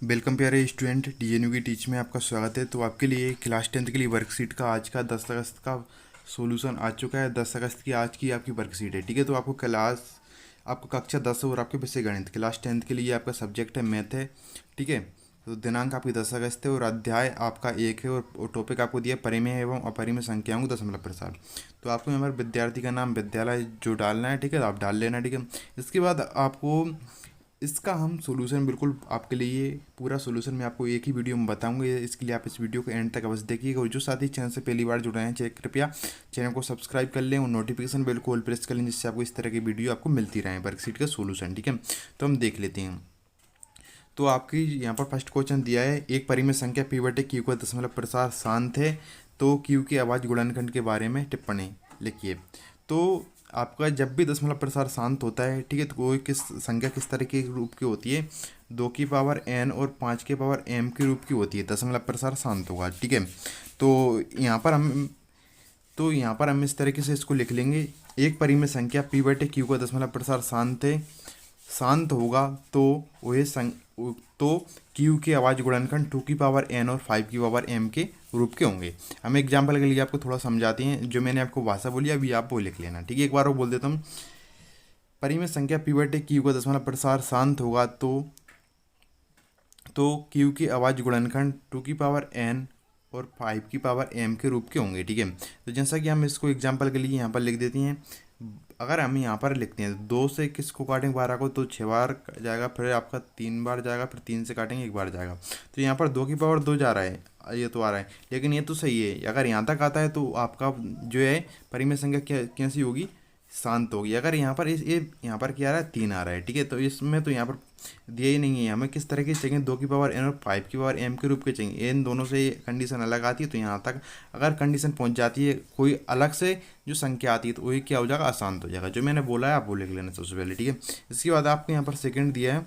Welcome प्यारे student, डीएनयू की teach में आपका स्वागत है। तो आपके लिए क्लास 10th के लिए वर्कशीट का आज का 10 अगस्त का सॉल्यूशन आ चुका है। 10 अगस्त की आज की आपकी वर्कशीट है, ठीक है। तो आपको कक्षा 10 और आपके विषय गणित क्लास 10th के लिए आपका सब्जेक्ट है मैथ है, ठीक है। तो दिनांक आपकी 10 अगस्त है और अध्याय आपका 1 है और टॉपिक आपको दिया परिमेय एवं अपरिमेय संख्याओं को दशमलव प्रसार। तो आपको यहाँ पर विद्यार्थी का नाम विद्यालय जो डालना है, ठीक है, आप डाल लेना, ठीक है। इसके बाद आपको इसका हम सॉल्यूशन बिल्कुल आपके लिए पूरा सॉल्यूशन मैं आपको एक ही वीडियो में बताऊंगा। इसके लिए आप इस वीडियो को एंड तक अवश्य देखिएगा। और जो साथी चैनल से पहली बार जुड़े हैं, कृपया चैनल को सब्सक्राइब कर लें और नोटिफिकेशन बेल को ऑल प्रेस कर लें, जिससे आपको इस तरह की वीडियो आपको मिलती रहे वर्कशीट का सॉल्यूशन, ठीक है। तो हम देख लेते हैं। तो आपकी यहाँ पर फर्स्ट क्वेश्चन दिया है, एक परिमेय संख्या पी बटे क्यू का दशमलव प्रसार शांत है, तो क्यू के अभाज्य गुणनखंड के बारे में टिप्पणी लिखिए। तो आपका जब भी दशमलव प्रसार शांत होता है, ठीक है, तो कोई संख्या किस तरह के रूप की होती है, 2 की पावर n और 5 के पावर m के रूप की होती है, दशमलव प्रसार शांत होगा, ठीक है। तो यहाँ पर हम इस तरीके से इसको लिख लेंगे, एक परिमेय संख्या p बटे q का दशमलव प्रसार शांत होगा तो तो q के अभाज्य गुणनखंड 2 की पावर n और 5 की पावर m के रूप के होंगे। हम एग्जाम्पल के लिए आपको थोड़ा समझाते हैं, जो मैंने आपको भाषा बोली अभी आप वो लिख लेना, ठीक है। एक बार वो बोल देता हूँ, परिमेय संख्या p बटे q का दशमलव प्रसार शांत होगा तो q के अभाज्य गुणनखंड 2 की पावर n और 5 की पावर m के रूप के होंगे, ठीक है। तो जैसा कि हम इसको एग्जाम्पल के लिए यहाँ पर लिख देते हैं, अगर हम यहाँ पर लिखते हैं 2 से किसको काटेंगे 12 को, तो 6 बार जाएगा, फिर आपका 3 बार जाएगा, फिर 3 से काटेंगे 1 बार जाएगा। तो यहाँ पर 2 की पावर 2 जा रहा है, ये तो आ रहा है, लेकिन ये तो सही है। अगर यहाँ तक आता है तो आपका जो है परिमेय संख्या कैसी होगी, शांत होगी। अगर यहाँ पर ये यहाँ पर क्या आ रहा है, 3 आ रहा है, ठीक है। तो इसमें तो यहाँ पर दिया ही नहीं है, हमें किस तरह के चाहिए, 2 की पावर n और 5 की पावर m के रूप के चाहिए। इन दोनों से कंडीशन अलग आती है, तो यहाँ तक अगर कंडीशन पहुँच जाती है, कोई अलग से जो संख्या आती है, तो वही क्या हो जाएगा, अशांत हो जाएगा। जो मैंने बोला है आप वो लिख लेना सबसे पहले, ठीक है। इसके बाद आपको यहाँ पर सेकेंड दिया है,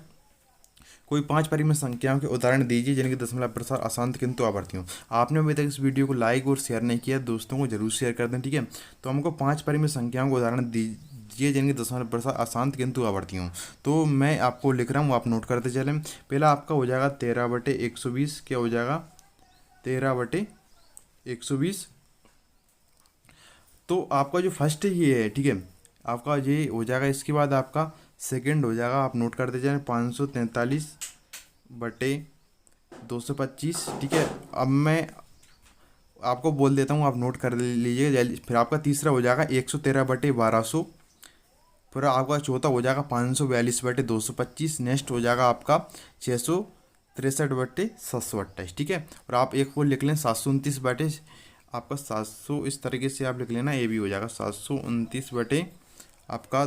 कोई 5 परिमेय संख्याओं के उदाहरण दीजिए जिनके दशमलव प्रसार अशांत किंतु आवर्ती हो। आपने अभी तक इस वीडियो को लाइक और शेयर नहीं किया, दोस्तों को जरूर शेयर कर दें, ठीक है। तो हमको 5 परिमेय संख्याओं को उदाहरण दीजिए जिनके दशमलव प्रसार अशांत किंतु आवर्ती हो। तो मैं आपको लिख रहा हूँ, आप नोट करते चलें। पहला आपका हो जाएगा 13/120, क्या हो जाएगा 13/120। तो आपका जो फर्स्ट ये है, ठीक है, आपका ये हो जाएगा। इसके बाद आपका सेकंड हो जाएगा, आप नोट करते जाएं, 543/225, ठीक है। अब मैं आपको बोल देता हूँ, आप नोट कर लीजिए। फिर आपका तीसरा हो जाएगा 113/1200। फिर आपका चौथा हो जाएगा 542/225। नेक्स्ट हो जाएगा आपका 663/728, ठीक है। और आप एक और लिख लें 729 बटे आपका 700, इस तरीके से आप लिख लेना, ये भी हो जाएगा 729 बटे आपका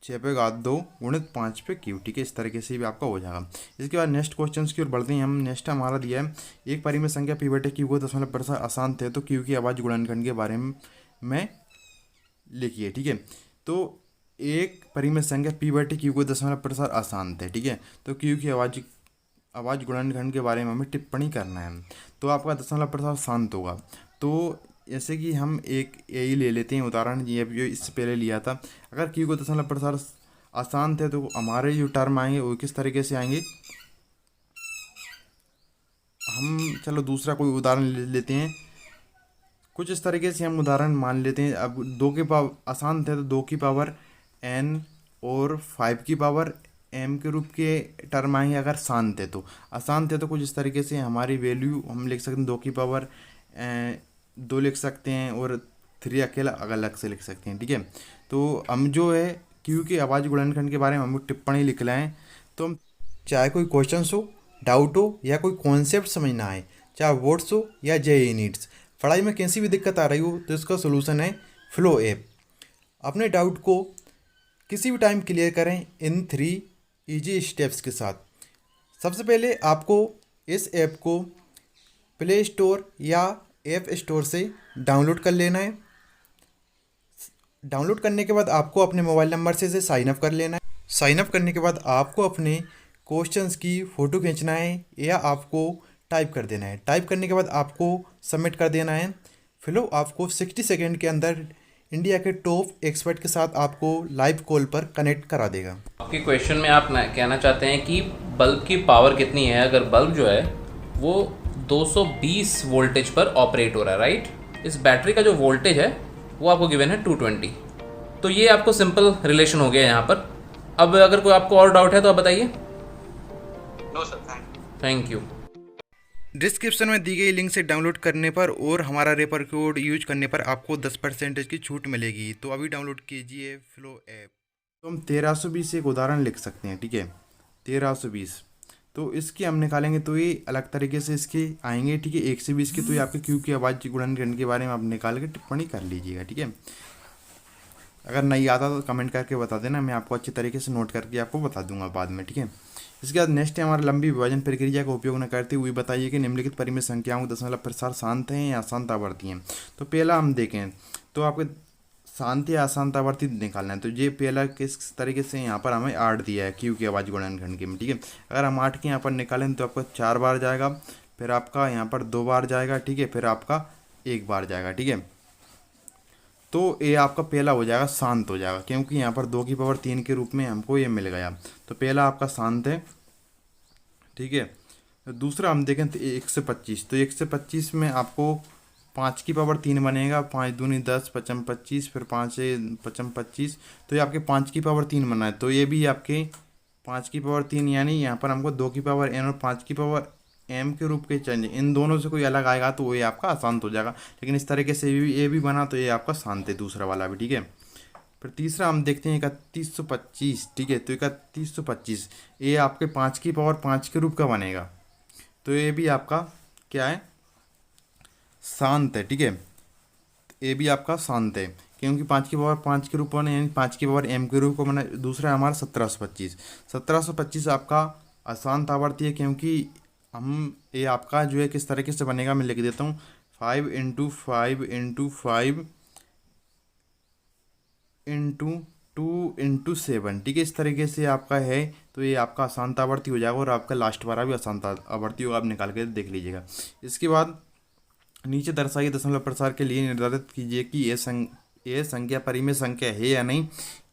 6/2 गुणित 5/q, ठीक है। इस तरीके से भी आपका हो जाएगा। इसके बाद नेक्स्ट क्वेश्चन की ओर बढ़ते हैं हम। नेक्स्ट हमारा दिया है, एक परिमेय संख्या p बटे q को दशमलव प्रसार अशांत है, तो q की अभाज्य गुणनखंड के बारे में लिखिए, ठीक है। तो एक परिमेय संख्या p बटे q को दशमलव प्रसार अशांत है, ठीक है। तो q की अभाज्य गुणनखंड के बारे में हमें टिप्पणी करना है। तो आपका दशमलव प्रसार शांत होगा। तो जैसे कि हम एक यही ले लेते हैं उदाहरण, ये जो इससे पहले लिया था। अगर q को दशमलव प्रसार अशांत है, तो हमारे जो टर्म आएंगे वो किस तरीके से आएंगे, हम चलो दूसरा कोई उदाहरण ले लेते हैं। कुछ इस तरीके से हम उदाहरण मान लेते हैं। अब 2 की पावर अशांत है, तो 2 की पावर n और 5 की पावर m के रूप के टर्म आएंगे। अगर शांत है तो, अशांत है तो कुछ इस तरीके से हमारी वैल्यू हम लिख सकते हैं, 2 की पावर 2 लिख सकते हैं और 3 अकेला अलग से लिख सकते हैं, ठीक है। तो हम जो है q के अभाज्य गुणनखंड के बारे में हम टिप्पणी लिख लाएँ। तो हम चाहे कोई क्वेश्चन हो, डाउट हो, या कोई कॉन्सेप्ट समझना है, चाहे वर्ड्स हो या जेईई नीट्स, पढ़ाई में कैसी भी दिक्कत आ रही हो, तो इसका सोल्यूशन है फ्लो ऐप। अपने डाउट को किसी भी टाइम क्लियर करें इन 3 इजी स्टेप्स के साथ। सबसे पहले आपको इस ऐप को प्ले स्टोर या ऐप स्टोर से डाउनलोड कर लेना है। डाउनलोड करने के बाद आपको अपने मोबाइल नंबर से इसे साइन अप कर लेना है। साइन अप करने के बाद आपको अपने क्वेश्चंस की फ़ोटो खींचना है या आपको टाइप कर देना है। टाइप करने के बाद आपको सबमिट कर देना है। फिर आपको 60 सेकेंड के अंदर इंडिया के टॉप एक्सपर्ट के साथ आपको लाइव कॉल पर कनेक्ट करा देगा। आपके क्वेश्चन में आप कहना चाहते हैं कि बल्ब की पावर कितनी है। अगर बल्ब जो है वो 220 वोल्टेज पर ऑपरेट हो रहा है, राइट। इस बैटरी का जो वोल्टेज है वो आपको गिवन है 220। तो ये आपको सिंपल रिलेशन हो गया यहाँ पर। अब अगर कोई आपको और डाउट है तो आप बताइए। No sir, thank you. Description में दी गई लिंक से डाउनलोड करने पर और हमारा रेफर कोड यूज करने पर आपको 10% की छूट मिलेगी। तो अभी डाउनलोड कीजिए फ्लो ऐप। तो हम 1320 से एक उदाहरण लिख सकते हैं, ठीक है। 1320 तो इसके हम निकालेंगे तो ये अलग तरीके से इसके आएंगे, ठीक है। 120 के तो ये आपके क्यू की आवाज़ गुणनखंड के बारे में आप निकाल के टिप्पणी कर लीजिएगा, ठीक है। अगर नहीं आता तो कमेंट करके बता देना, मैं आपको अच्छी तरीके से नोट करके आपको बता दूंगा बाद में, ठीक है। इसके बाद नेक्स्ट है हमारा लंबी विभाजन प्रक्रिया का उपयोग न करते हुए बताइए कि निम्नलिखित परिमेय संख्याओं के दशमलव प्रसार शांत हैं या अशांत आवर्ती हैं। तो पहला हम देखें तो आपके शांत या अशांत आवर्ती निकालना है। तो ये पहला किस तरीके से यहाँ पर हमें 8 दिया है क्यू की आवाज़ गुणनखंड के में, ठीक है। अगर हम 8 के यहाँ पर निकालें तो आपका 4 बार जाएगा, फिर आपका यहाँ पर 2 बार जाएगा, ठीक है, फिर आपका 1 बार जाएगा, ठीक है। तो ये आपका पहला हो जाएगा, शांत हो जाएगा, क्योंकि यहाँ पर 2 की पावर 3 के रूप में हमको ये मिल गया। तो पहला आपका शांत है, ठीक है। तो दूसरा हम देखें तो 125, तो 125 में आपको 5 की पावर 3 बनेगा, 5 दूनी 10, 55 25, फिर 5 से 55 25, तो ये आपके 5 की पावर 3 बना है। तो ये भी आपके 5 की पावर 3, यानी यहाँ पर हमको 2 की पावर n और 5 की पावर m के रूप के चेंज, इन दोनों से कोई अलग आएगा तो ये आपका अशांत हो जाएगा। लेकिन इस तरीके से ये भी बना तो ये आपका शांत है, दूसरा वाला भी, ठीक है। फिर तीसरा हम देखते हैं 3125, ठीक है। तो 3125 ये आपके 5 की पावर 5 के रूप का बनेगा, तो ये भी आपका क्या है, शांत है, ठीक है। ये भी आपका शांत है क्योंकि 5 की पावर 5 के रूप में, यानी 5 की पावर m के रूप को बना। दूसरा है हमारा 1725 आपका अशांत आवर्ती है, क्योंकि हम ये आपका जो है किस तरीके से बनेगा मैं लिख देता हूँ, 5 इंटू 5 इंटू 5 इंटू 2 इंटू 7, ठीक है। इस तरीके से आपका है, तो ये आपका अशांत आवर्ती हो जाएगा और आपका लास्ट वाला भी अशांत आवर्ती होगा, आप निकाल के देख लीजिएगा। इसके बाद नीचे दर्शाइए दशमलव प्रसार के लिए निर्धारित कीजिए कि यह संख्या परिमेय संख्या है या नहीं।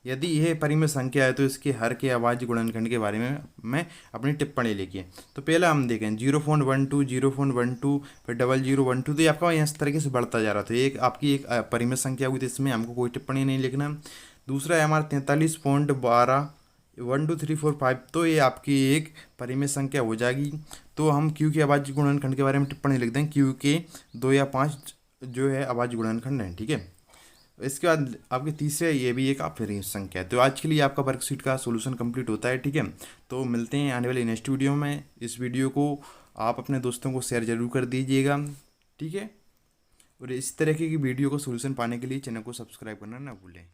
यदि यह परिमेय संख्या है तो इसके हर के आवाज़ गुणनखंड के बारे में मैं अपनी टिप्पणी लिखिए। तो पहला हम देखें 0.12, 0.12, फिर 0012, तो ये आपका इस तरीके से बढ़ता जा रहा था। एक आपकी एक परिमेय संख्या हुई थी, इसमें हमको कोई टिप्पणी नहीं लिखना। दूसरा है हमारा 43.12, 1 2 3 4 5, तो ये आपकी एक परिमेय संख्या हो जाएगी। तो हम क्यू के आवाज़ गुणनखंड के बारे में टिप्पणी लिख दें, क्यू के 2 या 5 जो है आवाज़ गुणनखंड है, ठीक है। इसके बाद आपके तीसरे ये भी एक आप परिमेय संख्या है। तो आज के लिए आपका वर्कशीट का सोल्यूशन कंप्लीट होता है, ठीक है। तो मिलते हैं आने वाले नेक्स्ट वीडियो में। इस वीडियो को आप अपने दोस्तों को शेयर जरूर कर दीजिएगा, ठीक है। और इस तरह की वीडियो को सोल्यूशन पाने के लिए चैनल को सब्सक्राइब करना ना भूलें।